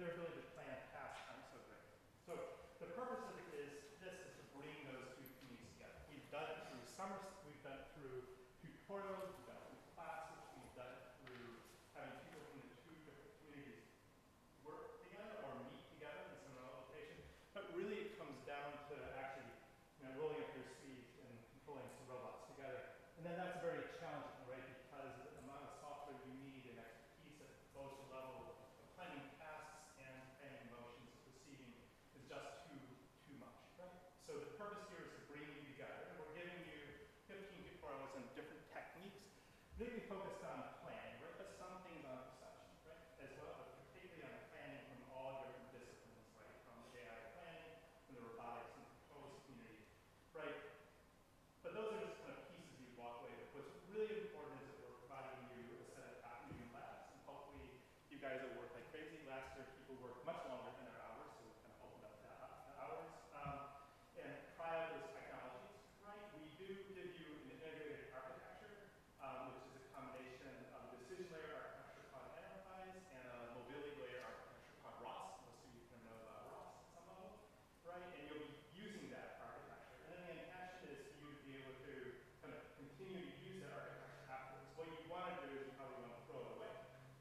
their ability to plan tasks aren't so great. So the purpose of it is to bring those two communities together. We've done it through we've done it through tutorials, we've done it through classes, we've done it through having people from the two different communities work together or meet together in some remote location. But really it comes down to actually rolling up your sleeves and controlling some robots together. And then that's very challenging, right? Because the amount of software you need and expertise at both the level of planning tasks and planning motions of receiving is just too much, right? So the purpose here is to bring you together. And we're giving you 15 tutorials and different techniques, really focused on planning, right? But some things on perception, right? As well, but particularly on planning from all different disciplines, right? From AI planning, from the robotics and controls community, right? But those are just kind of pieces you walk away with. What's really important is that we're providing you a set of afternoon labs, and hopefully you guys will work like crazy. Last year, people worked much longer than their hours, so we kind of opened up the hours. And try out those technologies, right? We do give you an integrated architecture, which is a combination of a decision layer architecture called Enterprise and a mobility layer architecture called ROS. Most of you kind of know about ROS at some level, right? And you'll be using that architecture. And then the intention is for you to be able to kind of continue to use that architecture afterwards. What you want to do is you probably want to throw it away,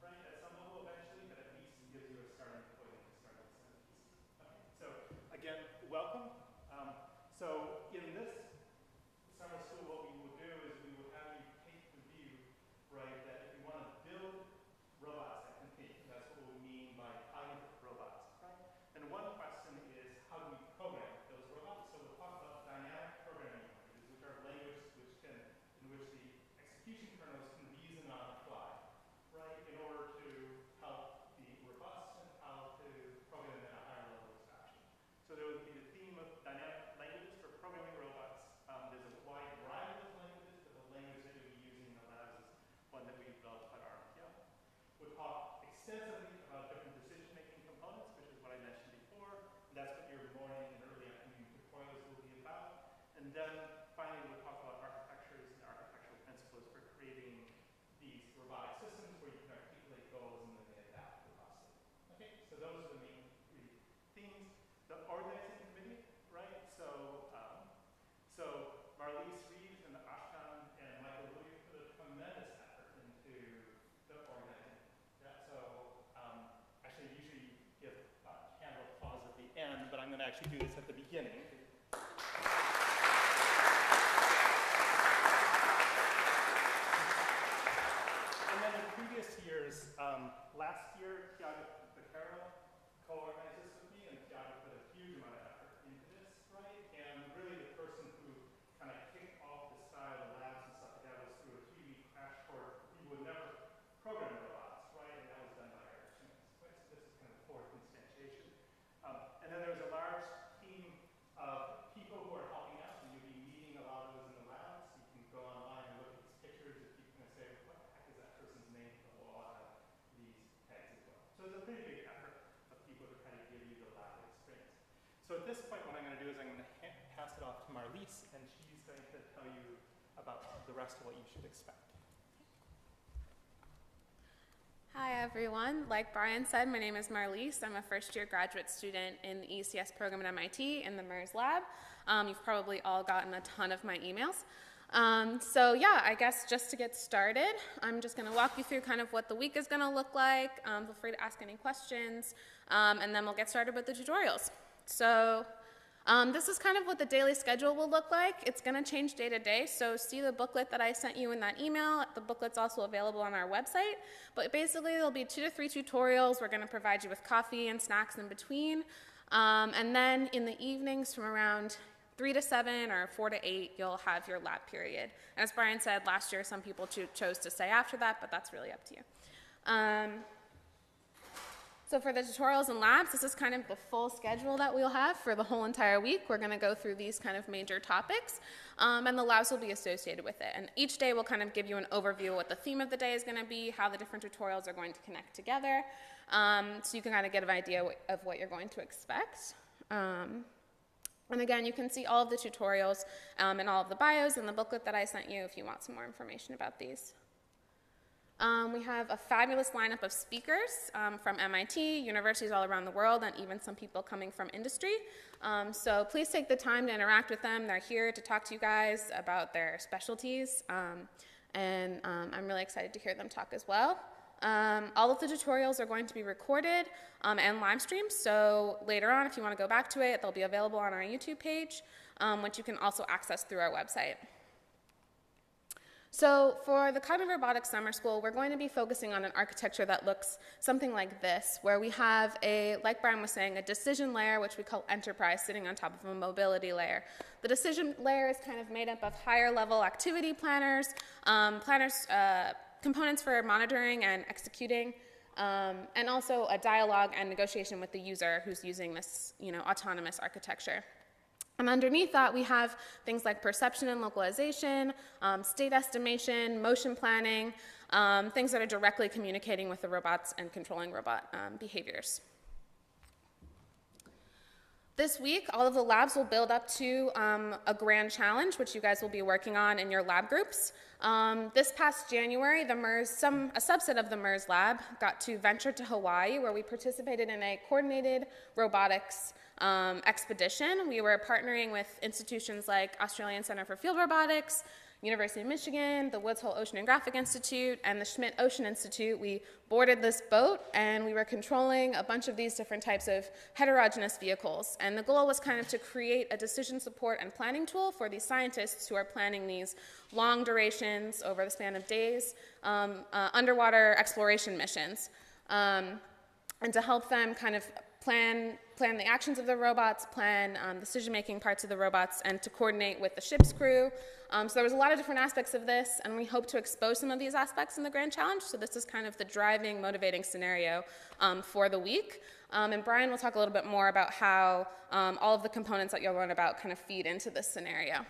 right? At some level eventually, but at least it gives you a starting point and a starting set of pieces. Okay. So again, welcome. So in this summer school, what we will do is we will have you take the view, right, that if you want to build robots that can think, that's what we mean by cognitive robots, right? And one question is, how do we program those robots? So we'll talk about dynamic programming languages, which are languages in which the execution kernels can reason on the fly, right, in order to help be robust and how to program at a higher level of abstraction. So there will be the theme of dynamic languages for programming robots. There's a wide variety of languages, but the language that you'll be using in the labs is one that we developed at RMTL. We'll talk extensively about different decision-making components, which is what I mentioned before. And that's what your morning and early afternoon tutorials will be about. And then finally, we'll talk about architectures and architectural principles for creating these robotic systems where you can articulate goals and then they adapt robustly. Okay, so those are the main three themes. The organizing committee, right? So Marlyse, Reeves, and Ashkan and Michael Williams put a tremendous effort into the organizing. Yeah, so actually, usually give candle applause at the end, but I'm going to actually do this at the beginning. And then in previous years, last year, Tiago Becerra co-organized this with me, and Tiago put a huge amount of effort into this, right? And really the person who kind of kicked off the style of labs and stuff like that was through a 3-week crash course for people who never programmed robots, right? And that was done by Eric Schmitz, right? So this is kind of the fourth instantiation. And then there's a large team of people who are helping out, and you'll be meeting a lot of those in the labs. You can go online and look at these pictures if you kind of say, what the heck is that person's name? They'll all have these tags as well. So there's a pretty big effort of people to kind of give you the lab experience. So at this point, what I'm going to do is I'm going to pass it off to Marlyse, and she's going to tell you about the rest of what you should expect. Hi everyone, like Brian said, my name is Marlyse. I'm a first-year graduate student in the ECS program at MIT in the MERS lab. You've probably all gotten a ton of my emails. So yeah, I guess just to get started, I'm just going to walk you through kind of what the week is going to look like. Feel free to ask any questions, and then we'll get started with the tutorials. So this is kind of what the daily schedule will look like. It's going to change day to day, so see the booklet that I sent you in that email. The booklet's also available on our website, but basically there'll be 2 to 3 tutorials. We're going to provide you with coffee and snacks in between, and then in the evenings from around 3 to 7 or 4 to 8, you'll have your lab period. And as Brian said, last year some people chose to stay after that, but that's really up to you. So for the tutorials and labs, this is kind of the full schedule that we'll have for the whole entire week. We're going to go through these kind of major topics, and the labs will be associated with it. And each day will kind of give you an overview of what the theme of the day is going to be, how the different tutorials are going to connect together, so you can kind of get an idea of what you're going to expect. And again, you can see all of the tutorials and all of the bios in the booklet that I sent you if you want some more information about these. We have a fabulous lineup of speakers from MIT, universities all around the world, and even some people coming from industry. So please take the time to interact with them. They're here to talk to you guys about their specialties, and I'm really excited to hear them talk as well. All of the tutorials are going to be recorded and live streamed, so later on, if you want to go back to it, they'll be available on our YouTube page, which you can also access through our website. So for the Cognitive Robotics Summer School, we're going to be focusing on an architecture that looks something like this, where we have like Brian was saying, a decision layer, which we call enterprise, sitting on top of a mobility layer. The decision layer is kind of made up of higher level activity planners, components for monitoring and executing, and also a dialogue and negotiation with the user who's using this, autonomous architecture. And underneath that, we have things like perception and localization, state estimation, motion planning, things that are directly communicating with the robots and controlling robot behaviors. This week, all of the labs will build up to a grand challenge, which you guys will be working on in your lab groups. This past January, a subset of the MERS lab got to venture to Hawaii, where we participated in a coordinated robotics expedition. We were partnering with institutions like Australian Centre for Field Robotics, University of Michigan, the Woods Hole Oceanographic Institute, and the Schmidt Ocean Institute. We boarded this boat, and we were controlling a bunch of these different types of heterogeneous vehicles. And the goal was kind of to create a decision support and planning tool for these scientists who are planning these long durations over the span of days, underwater exploration missions, and to help them kind of plan the actions of the robots, plan decision-making parts of the robots, and to coordinate with the ship's crew. So there was a lot of different aspects of this, and we hope to expose some of these aspects in the Grand Challenge. So this is kind of the driving, motivating scenario for the week. And Brian will talk a little bit more about how all of the components that you'll learn about kind of feed into this scenario.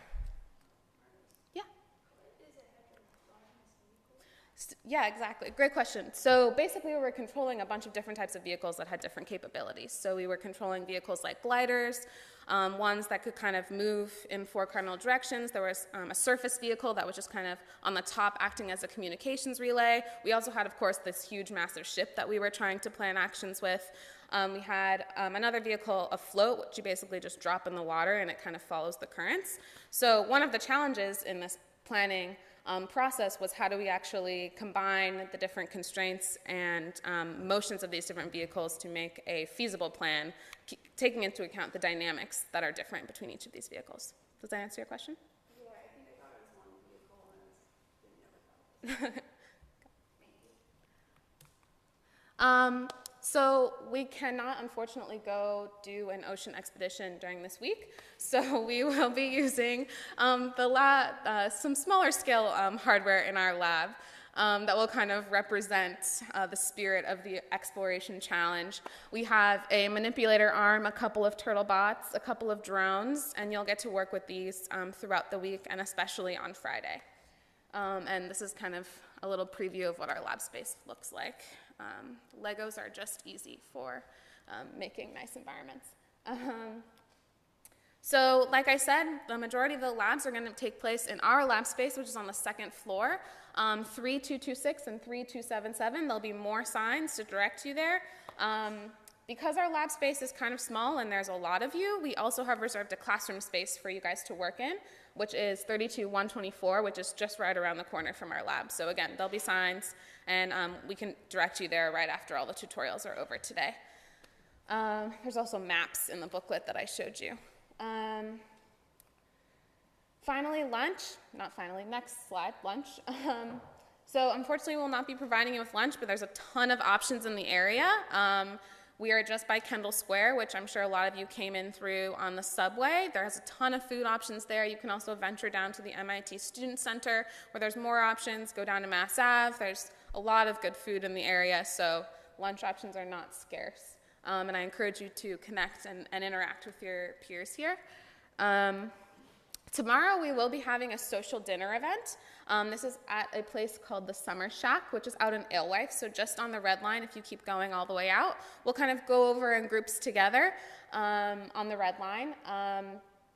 Yeah, exactly. Great question. So basically, we were controlling a bunch of different types of vehicles that had different capabilities. So we were controlling vehicles like gliders, ones that could kind of move in 4 cardinal directions. There was a surface vehicle that was just kind of on the top acting as a communications relay. We also had, of course, this huge, massive ship that we were trying to plan actions with. We had another vehicle afloat, which you basically just drop in the water and it kind of follows the currents. So one of the challenges in this planning process was how do we actually combine the different constraints and motions of these different vehicles to make a feasible plan, taking into account the dynamics that are different between each of these vehicles. Does that answer your question? Yeah, I think I thought it was one vehicle and it didn't know. So we cannot, unfortunately, go do an ocean expedition during this week. So we will be using some smaller scale hardware in our lab that will kind of represent the spirit of the exploration challenge. We have a manipulator arm, a couple of turtle bots, a couple of drones, and you'll get to work with these throughout the week and especially on Friday. And this is kind of a little preview of what our lab space looks like. Legos are just easy for making nice environments. So like I said, the majority of the labs are going to take place in our lab space, which is on the 2nd floor, 3226 and 3277. There'll be more signs to direct you there. Because our lab space is kind of small and there's a lot of you, we also have reserved a classroom space for you guys to work in, which is 32124, which is just right around the corner from our lab. So again, there'll be signs, and we can direct you there right after all the tutorials are over today. There's also maps in the booklet that I showed you. Finally, lunch. Not finally, next slide, lunch. So unfortunately, we'll not be providing you with lunch, but there's a ton of options in the area. We are just by Kendall Square, which I'm sure a lot of you came in through on the subway. There's a ton of food options there. You can also venture down to the MIT Student Center, where there's more options. Go down to Mass Ave. There's a lot of good food in the area, so lunch options are not scarce. And I encourage you to connect and interact with your peers here. Tomorrow we will be having a social dinner event. This is at a place called the Summer Shack, which is out in Alewife, so just on the red line if you keep going all the way out. We'll kind of go over in groups together on the red line.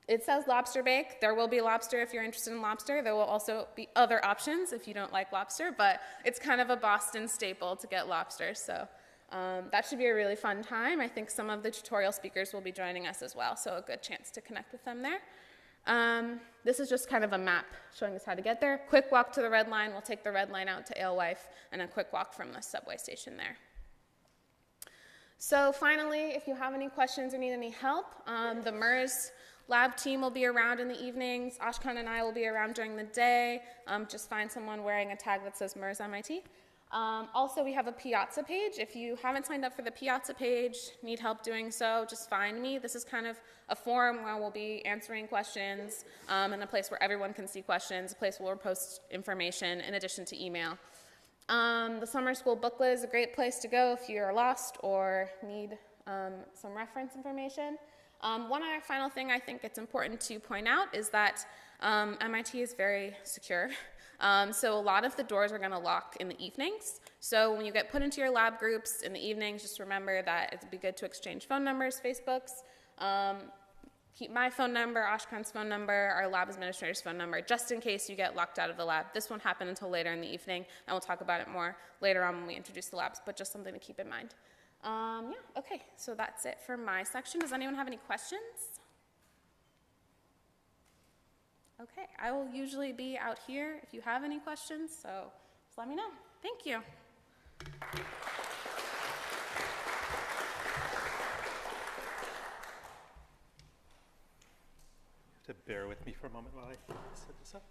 It says lobster bake. There will be lobster if you're interested in lobster. There will also be other options if you don't like lobster, but it's kind of a Boston staple to get lobster, so that should be a really fun time. I think some of the tutorial speakers will be joining us as well, so a good chance to connect with them there. This is just kind of a map showing us how to get there. Quick walk to the red line. We'll take the red line out to Alewife, and a quick walk from the subway station there. So finally, if you have any questions or need any help, the MERS lab team will be around in the evenings. Ashkan and I will be around during the day. Just find someone wearing a tag that says MERS MIT. Also, we have a Piazza page. If you haven't signed up for the Piazza page, need help doing so, just find me. This is kind of a forum where we'll be answering questions, and a place where everyone can see questions, a place where we'll post information in addition to email. The summer school booklet is a great place to go if you're lost or need some reference information. One other final thing I think it's important to point out is that MIT is very secure. So a lot of the doors are going to lock in the evenings. So when you get put into your lab groups in the evenings, just remember that it'd be good to exchange phone numbers, Facebooks. Keep my phone number, Ashkan's phone number, our lab administrator's phone number, just in case you get locked out of the lab. This won't happen until later in the evening, and we'll talk about it more later on when we introduce the labs, but just something to keep in mind. Yeah, okay, so that's it for my section. Does anyone have any questions? Okay, I will usually be out here if you have any questions, so just let me know. Thank you. To bear with me for a moment while I set this up.